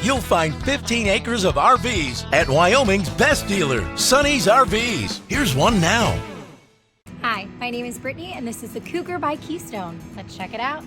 you'll find 15 acres of RVs at Wyoming's best dealer, Sonny's RVs. Here's one now. Hi, my name is Brittany, and this is the Cougar by Keystone. Let's check it out.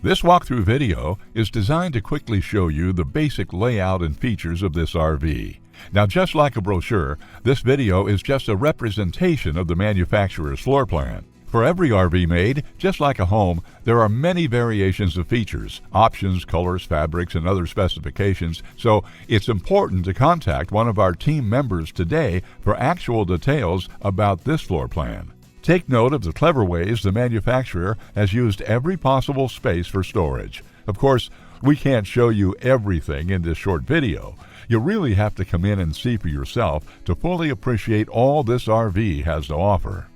This walkthrough video is designed to quickly show you the basic layout and features of this RV. Now, just like a brochure, this video is just a representation of the manufacturer's floor plan. For every RV made, just like a home, there are many variations of features, options, colors, fabrics, and other specifications, so it's important to contact one of our team members today for actual details about this floor plan. Take note of the clever ways the manufacturer has used every possible space for storage. Of course, we can't show you everything in this short video. You really have to come in and see for yourself to fully appreciate all this RV has to offer.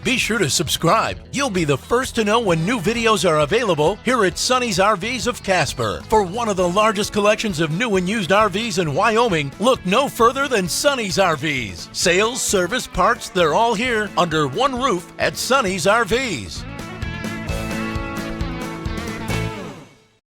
Be sure to subscribe. You'll be the first to know when new videos are available here at Sonny's RVs of Casper. For one of the largest collections of new and used RVs in Wyoming, look no further than Sonny's RVs. Sales, service, parts, they're all here under one roof at Sonny's RVs.